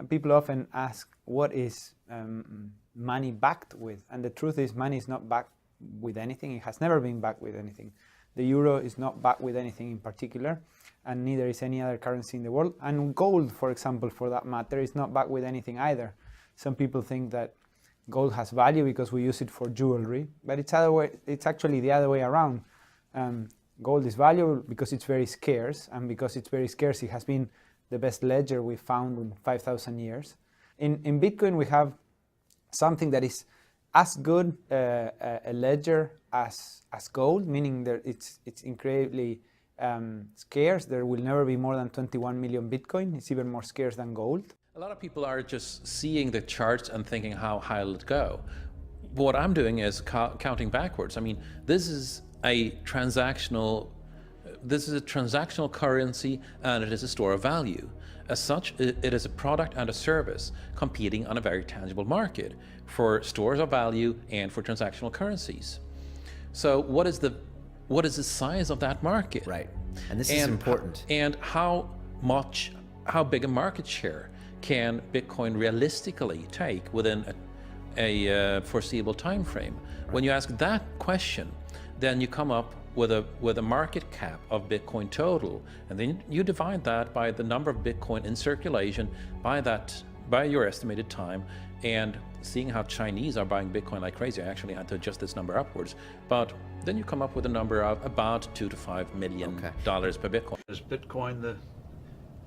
And people often ask, what is money backed with? And the truth is, money is not backed with anything. It has never been backed with anything. The euro is not backed with anything in particular, and neither is any other currency in the world. And gold, for example, for that matter, is not backed with anything either. Some people think that gold has value because we use it for jewelry, but it's actually the other way around. Gold is valuable because it's very scarce, and because it's very scarce, it has been the best ledger we've found in 5,000 years. In Bitcoin, we have something that is as good a ledger as gold, meaning that it's incredibly scarce. There will never be more than 21 million Bitcoin. It's even more scarce than gold. A lot of people are just seeing the charts and thinking, how high will it go? But what I'm doing is counting backwards. I mean, this is a transactional currency, and it is a store of value. As such, it is a product and a service competing on a very tangible market for stores of value and for transactional currencies. So what is the size of that market? Right, and this is important. And how big a market share can Bitcoin realistically take within a foreseeable time frame? Right. When you ask that question, then you come up with a market cap of Bitcoin total, and then you divide that by the number of Bitcoin in circulation by your estimated time. And seeing how Chinese are buying Bitcoin like crazy, I actually had to adjust this number upwards, but then you come up with a number of about $2 to $5 million per Bitcoin. Is Bitcoin the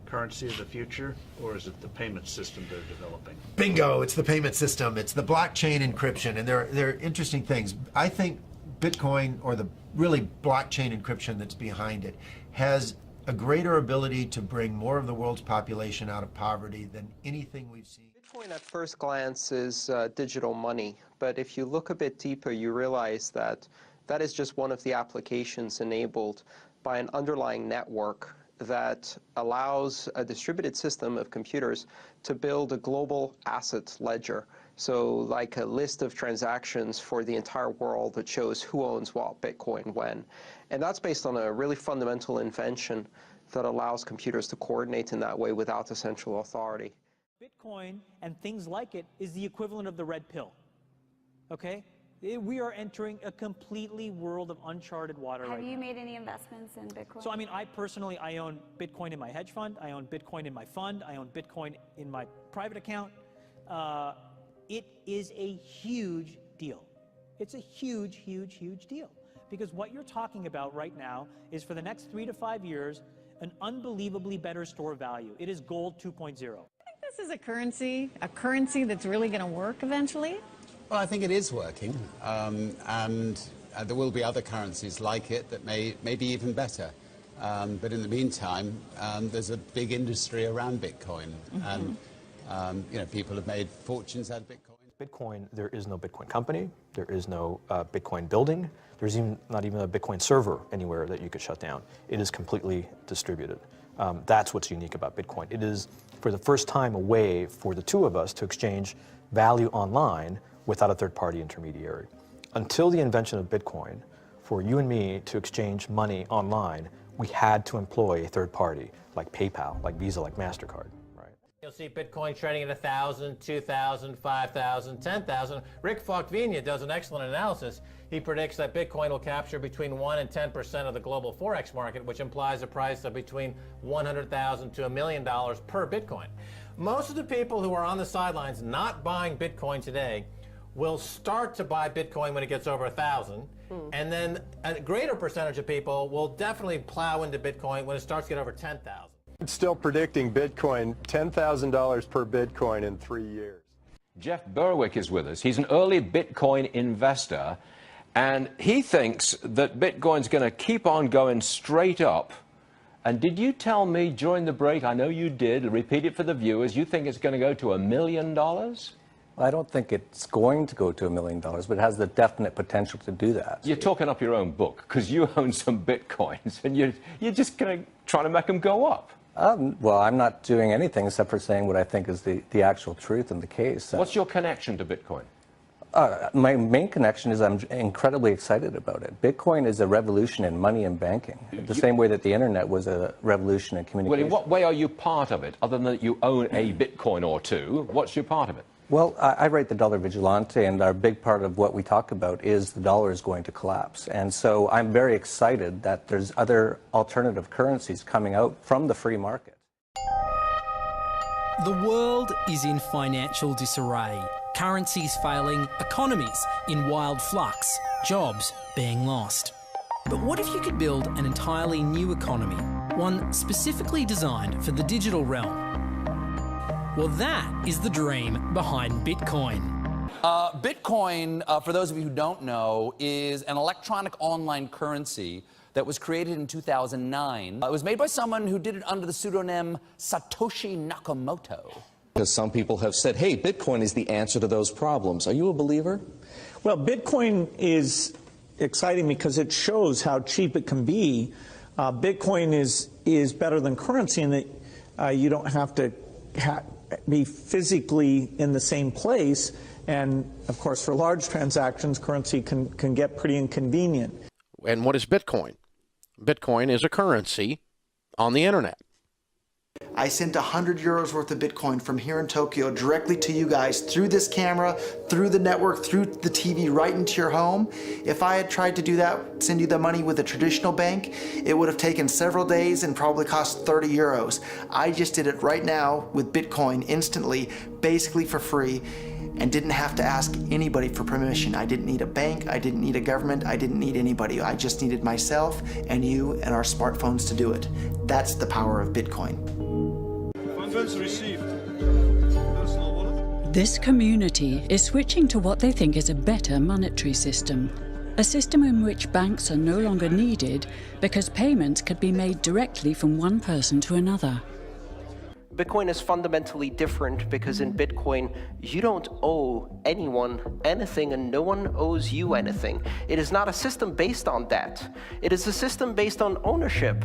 currency of the future, or is it the payment system they're developing? Bingo, it's the payment system. It's the blockchain encryption, and they're interesting things. I think Bitcoin, or the really blockchain encryption that's behind it, has a greater ability to bring more of the world's population out of poverty than anything we've seen. Bitcoin at first glance is digital money, but if you look a bit deeper, you realize that that is just one of the applications enabled by an underlying network that allows a distributed system of computers to build a global asset ledger. So like a list of transactions for the entire world that shows who owns what Bitcoin when. And that's based on a really fundamental invention that allows computers to coordinate in that way without a central authority. Bitcoin and things like it is the equivalent of the red pill, okay? We are entering a completely world of uncharted water right now. Have you made any investments in Bitcoin? So, I mean, I personally own Bitcoin in my hedge fund. I own Bitcoin in my fund. I own Bitcoin in my private account. It is a huge deal. It's a huge, huge, huge deal. Because what you're talking about right now is, for the next 3 to 5 years, an unbelievably better store value. It is gold 2.0. This is a currency that's really going to work eventually? Well, I think it is working, and there will be other currencies like it that may be even better. But in the meantime, there's a big industry around Bitcoin, and you know, people have made fortunes out of Bitcoin. Bitcoin, there is no Bitcoin company, there is no Bitcoin building, there's not even a Bitcoin server anywhere that you could shut down. It is completely distributed. That's what's unique about Bitcoin. It is, for the first time, a way for the two of us to exchange value online without a third-party intermediary. Until the invention of Bitcoin, for you and me to exchange money online, we had to employ a third party, like PayPal, like Visa, like MasterCard. You'll see Bitcoin trading at 1,000, 2,000, 5,000, 10,000. Rick Falkvinia does an excellent analysis. He predicts that Bitcoin will capture between 1% and 10% of the global Forex market, which implies a price of between $100,000 to $1 million per Bitcoin. Most of the people who are on the sidelines not buying Bitcoin today will start to buy Bitcoin when it gets over 1,000. And then a greater percentage of people will definitely plow into Bitcoin when it starts to get over 10,000. Still predicting Bitcoin, $10,000 per Bitcoin in 3 years. Jeff Berwick is with us. He's an early Bitcoin investor, and he thinks that Bitcoin's going to keep on going straight up. And did you tell me during the break, I know you did, repeat it for the viewers, you think it's going to go to $1 million? Well, I don't think it's going to go to $1 million, but it has the definite potential to do that. You're talking up your own book, because you own some Bitcoins, and you're just going to try to make them go up. Well, I'm not doing anything except for saying what I think is the actual truth in the case. What's your connection to Bitcoin? My main connection is I'm incredibly excited about it. Bitcoin is a revolution in money and banking, the same way that the internet was a revolution in communication. Well, in what way are you part of it, other than that you own a Bitcoin or two? What's your part of it? Well, I write the Dollar Vigilante, and our big part of what we talk about is the dollar is going to collapse. And so I'm very excited that there's other alternative currencies coming out from the free market. The world is in financial disarray. Currencies failing, economies in wild flux, jobs being lost. But what if you could build an entirely new economy, one specifically designed for the digital realm? Well, that is the dream behind Bitcoin. Bitcoin, for those of you who don't know, is an electronic online currency that was created in 2009. It was made by someone who did it under the pseudonym Satoshi Nakamoto. Because some people have said, hey, Bitcoin is the answer to those problems. Are you a believer? Well, Bitcoin is exciting because it shows how cheap it can be. Bitcoin is better than currency in that you don't have to be physically in the same place. And, of course, for large transactions, currency can get pretty inconvenient. And what is Bitcoin? Bitcoin is a currency on the internet. I sent 100 euros worth of Bitcoin from here in Tokyo directly to you guys through this camera, through the network, through the TV, right into your home. If I had tried to do that, send you the money with a traditional bank, it would have taken several days and probably cost 30 euros. I just did it right now with Bitcoin instantly, basically for free, and didn't have to ask anybody for permission. I didn't need a bank, I didn't need a government, I didn't need anybody. I just needed myself and you and our smartphones to do it. That's the power of Bitcoin. Funds received. This community is switching to what they think is a better monetary system. A system in which banks are no longer needed because payments could be made directly from one person to another. Bitcoin is fundamentally different because in Bitcoin, you don't owe anyone anything and no one owes you anything. It is not a system based on debt. It is a system based on ownership.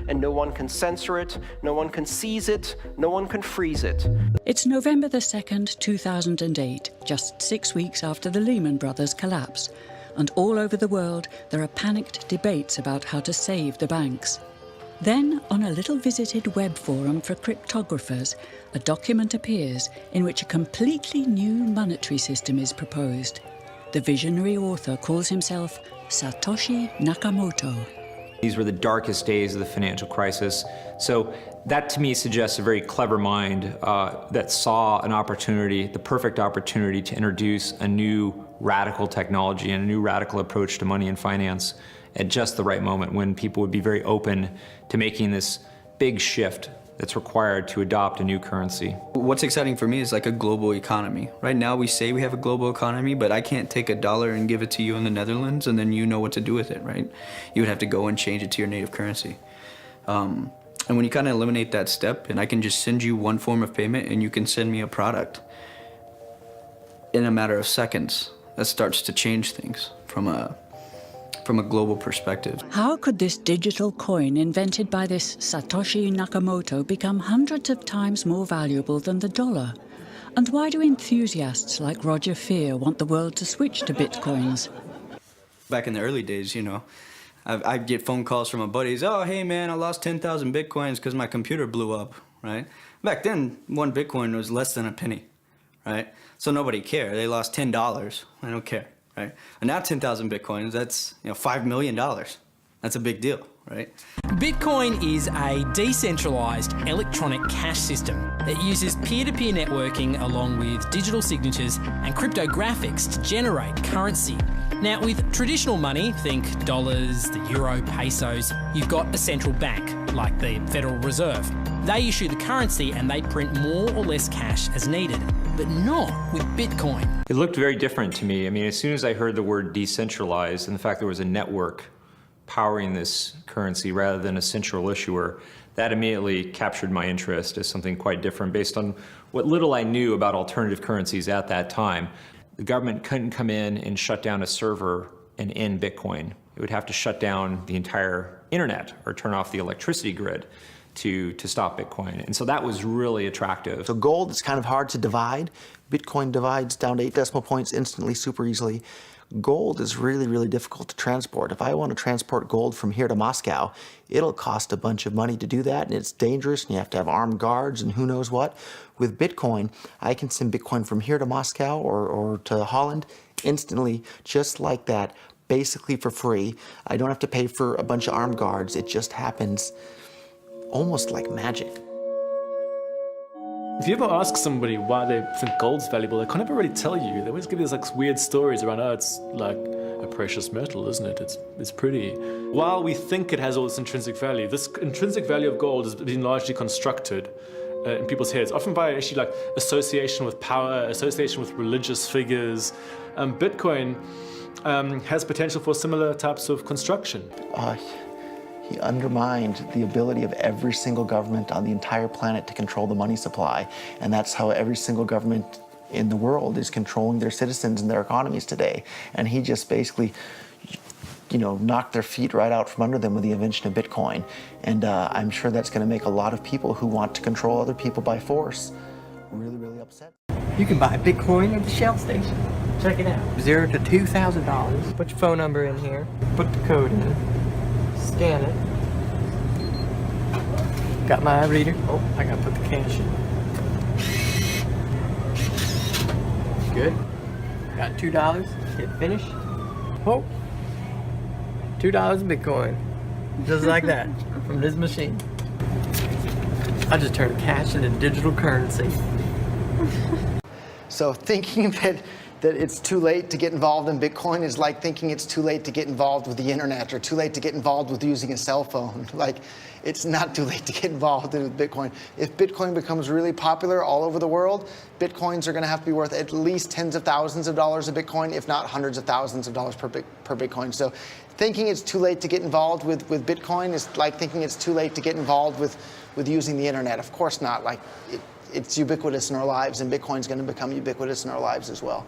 And no one can censor it, no one can seize it, no one can freeze it. It's November the 2nd, 2008, just 6 weeks after the Lehman Brothers collapse. And all over the world, there are panicked debates about how to save the banks. Then, on a little visited web forum for cryptographers, a document appears in which a completely new monetary system is proposed. The visionary author calls himself Satoshi Nakamoto. These were the darkest days of the financial crisis. So that to me suggests a very clever mind that saw an opportunity, the perfect opportunity to introduce a new radical technology and a new radical approach to money and finance at just the right moment when people would be very open to making this big shift that's required to adopt a new currency. What's exciting for me is like a global economy. Right now we say we have a global economy, but I can't take $1 and give it to you in the Netherlands and then you know what to do with it, right? You would have to go and change it to your native currency. And when you kind of eliminate that step and I can just send you one form of payment and you can send me a product in a matter of seconds, that starts to change things from a global perspective. How could this digital coin invented by this Satoshi Nakamoto become hundreds of times more valuable than the dollar? And why do enthusiasts like Roger Fear want the world to switch to bitcoins? Back in the early days, you know, I'd get phone calls from my buddies, oh, hey man, I lost 10,000 bitcoins because my computer blew up, right? Back then, one bitcoin was less than a penny, right? So nobody cared. They lost $10. I don't care. Right? And now 10,000 bitcoins, that's $5 million. That's a big deal, right? Bitcoin is a decentralized electronic cash system that uses peer-to-peer networking along with digital signatures and cryptographics to generate currency. Now, with traditional money, think dollars, the euro, pesos, you've got a central bank, like the Federal Reserve. They issue the currency and they print more or less cash as needed, but not with Bitcoin. It looked very different to me. I mean, as soon as I heard the word decentralized and the fact there was a network powering this currency rather than a central issuer, that immediately captured my interest as something quite different based on what little I knew about alternative currencies at that time. The government couldn't come in and shut down a server and end Bitcoin. It would have to shut down the entire internet or turn off the electricity grid. to stop Bitcoin. And so that was really attractive. So gold is kind of hard to divide. Bitcoin divides down to 8 decimal points instantly, super easily. Gold is really, really difficult to transport. If I want to transport gold from here to Moscow, it'll cost a bunch of money to do that, and it's dangerous, and you have to have armed guards and who knows what. With Bitcoin, I can send Bitcoin from here to Moscow or to Holland instantly, just like that, basically for free. I don't have to pay for a bunch of armed guards. It just happens almost like magic. If you ever ask somebody why they think gold's valuable, they can't ever really tell you. They always give you these like weird stories around, oh, it's like a precious metal, isn't it? It's pretty. While we think it has all this intrinsic value, this intrinsic value of gold has been largely constructed in people's heads, often by actually like association with power, association with religious figures. Bitcoin has potential for similar types of construction. He undermined the ability of every single government on the entire planet to control the money supply. And that's how every single government in the world is controlling their citizens and their economies today. And he just basically, knocked their feet right out from under them with the invention of Bitcoin. And I'm sure that's going to make a lot of people who want to control other people by force really, really upset. You can buy Bitcoin at the Shell station. Check it out. $0 to $2,000. Put your phone number in here. Put the code in. Scan it. Got my reader. Oh, I gotta put the cash in. Good. Got $2. Hit finish. Oh. $2 in Bitcoin. Just like that. From this machine. I just turned cash into digital currency. So thinking that it's too late to get involved in Bitcoin is like thinking it's too late to get involved with the internet or too late to get involved with using a cell phone. Like, it's not too late to get involved with Bitcoin. If Bitcoin becomes really popular all over the world, Bitcoins are going to have to be worth at least tens of thousands of dollars a Bitcoin, if not hundreds of thousands of dollars per Bitcoin. So thinking it's too late to get involved with Bitcoin is like thinking it's too late to get involved with using the internet. Of course not. Like, it's ubiquitous in our lives, and Bitcoin's going to become ubiquitous in our lives as well.